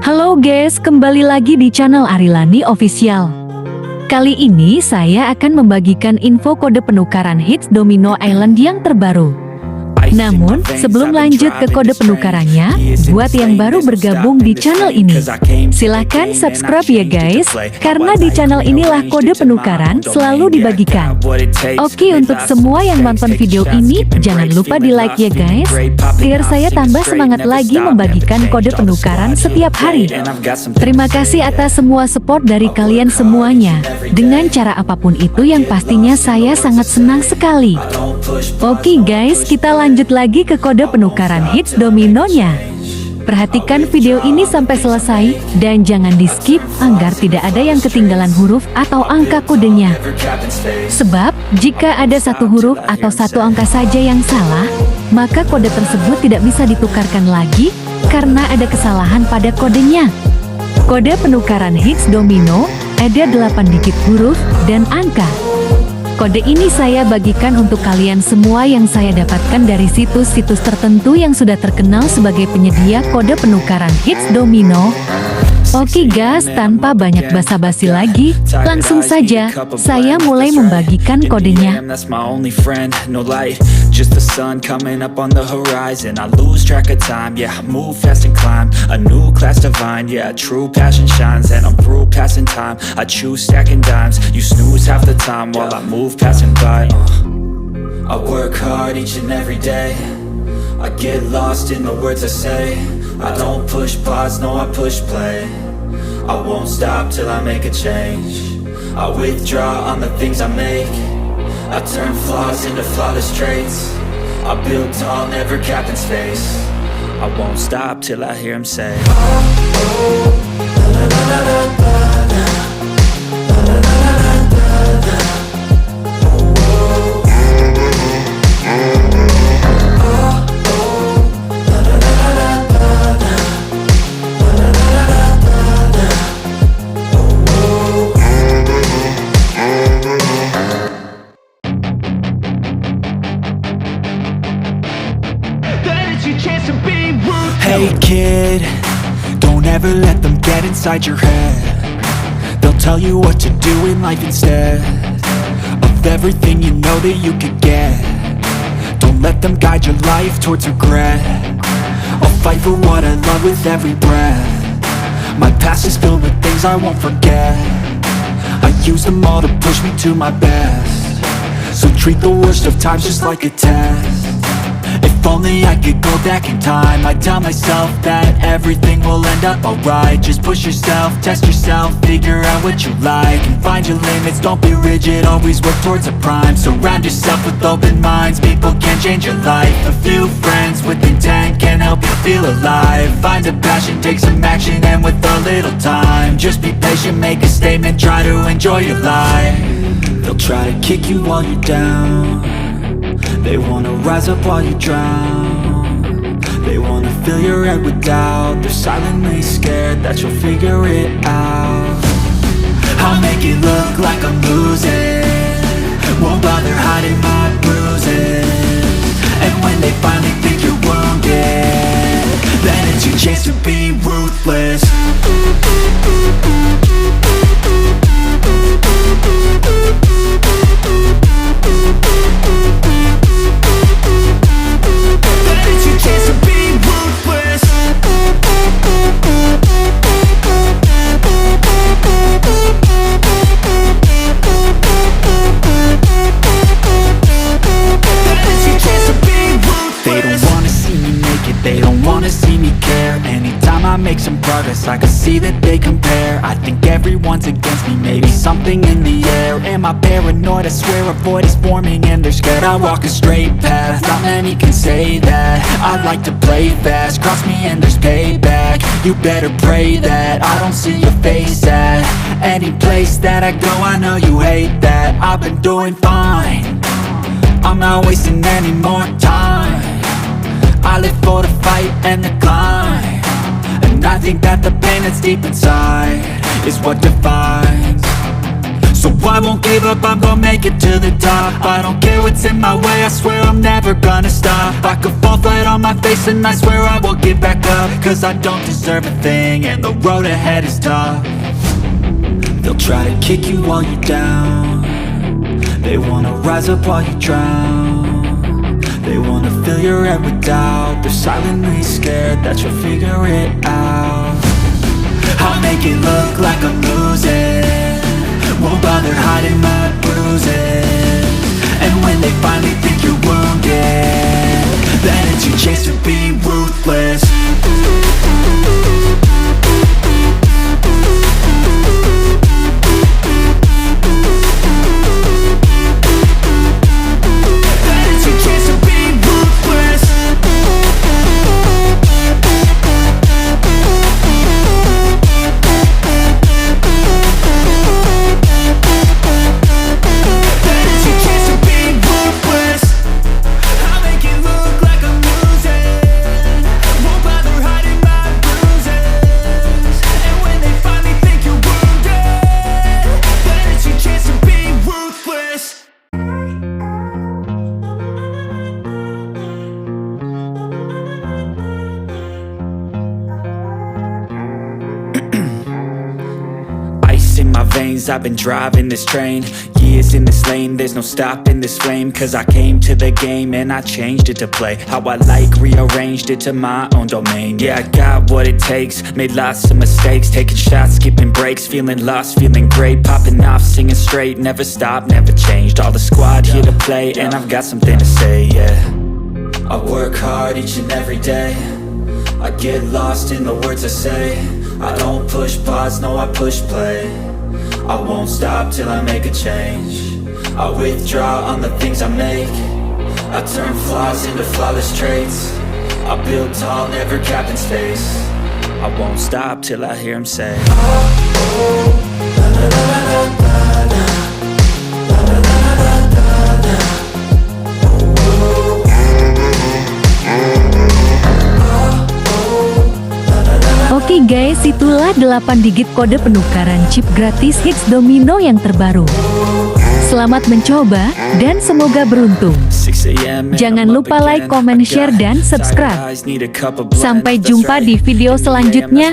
Halo guys, kembali lagi di channel Arilani Official. Kali ini saya akan membagikan info kode penukaran higgs domino island yang terbaru. Namun, sebelum lanjut ke kode penukarannya, buat yang baru bergabung di channel ini, silahkan subscribe ya guys, karena di channel inilah kode penukaran selalu dibagikan. Oke, untuk semua yang nonton video ini, jangan lupa di like ya guys, biar saya tambah semangat lagi membagikan kode penukaran setiap hari. Terima kasih atas semua support dari kalian semuanya, dengan cara apapun itu yang pastinya saya sangat senang sekali. Oke guys, kita lanjut lagi ke kode penukaran higgs dominonya. Perhatikan video ini sampai selesai dan jangan di skip agar tidak ada yang ketinggalan huruf atau angka kodenya. Sebab jika ada satu huruf atau satu angka saja yang salah, maka kode tersebut tidak bisa ditukarkan lagi karena ada kesalahan pada kodenya. Kode penukaran higgs domino ada 8 digit huruf dan angka. Kode ini saya bagikan untuk kalian semua yang saya dapatkan dari situs-situs tertentu yang sudah terkenal sebagai penyedia kode penukaran higgs domino. Oke guys, tanpa banyak basa-basi lagi, langsung saja saya mulai membagikan kodenya. Just the sun coming up on the horizon. I lose track of time, yeah, I move fast and climb a new class divine, yeah, true passion shines. And I'm through passing time, I choose stacking dimes. You snooze half the time while I move passing by. I work hard each and every day, I get lost in the words I say. I don't push pause, no I push play. I won't stop till I make a change. I withdraw on the things I make, I turn flaws into flawless traits. I build tall, never capped in space. I won't stop till I hear him say, oh, oh, la, la, la, la, la, la, la, la, la, la, la. Oh, oh. Hey kid, don't ever let them get inside your head. They'll tell you what to do in life instead of everything you know that you could get. Don't let them guide your life towards regret. I'll fight for what I love with every breath. My past is filled with things I won't forget. I use them all to push me to my best. So treat the worst of times just like a test. If only I could go back in time, I'd tell myself that everything will end up alright. Just push yourself, test yourself, figure out what you like, and find your limits, don't be rigid, always work towards a prime. Surround yourself with open minds, people can change your life. A few friends with intent can help you feel alive. Find a passion, take some action, and with a little time, just be patient, make a statement, try to enjoy your life. They'll try to kick you while you're down, they wanna rise up while you drown. They wanna fill your head with doubt. They're silently scared that you'll figure it out. I'll make it look like I'm losing, won't bother hiding my bruises. And when they finally think you're wounded, then it's your chance to be ruthless. Make some progress, I can see that they compare. I think everyone's against me, maybe something in the air. Am I paranoid? I swear a void is forming and they're scared. I walk a straight path, not many can say that. I like to play fast, cross me and there's payback. You better pray that I don't see your face at any place that I go. I know you hate that. I've been doing fine, I'm not wasting any more time. I live for the fight and the climb, and I think that the pain that's deep inside is what defines. So So I won't give up, I'm gonna make it to the top. I don't care what's in my way, I swear I'm never gonna stop. I could fall flat on my face and I swear I will get back up. Cause I don't deserve a thing and the road ahead is tough. They'll try to kick you while you're down. They wanna rise up while you drown. They wanna fill your head with doubt. They're silently scared that you'll figure it out. I'll make it look like I'm losing, won't bother hiding my bruises. And when they finally think you're wounded, then it's your chance to be ruthless. In my veins, I've been driving this train, years in this lane, there's no stopping this flame. Cause I came to the game and I changed it to play how I like, rearranged it to my own domain. Yeah, I got what it takes, made lots of mistakes, taking shots, skipping breaks, feeling lost, feeling great, popping off, singing straight, never stopped, never changed. All the squad here to play and I've got something to say, yeah. I work hard each and every day, I get lost in the words I say. I don't push pause, no I push play. I won't stop till I make a change. I withdraw on the things I make. I turn flaws into flawless traits. I build tall, never capped in space. I won't stop till I hear him say, oh, oh, la, la, la, la, la, la, la, la, la, la, la, la. Oke guys, itulah 8 digit kode penukaran chip gratis Higgs domino yang terbaru. Selamat mencoba dan semoga beruntung. Jangan lupa like, comment, share, dan subscribe. Sampai jumpa di video selanjutnya.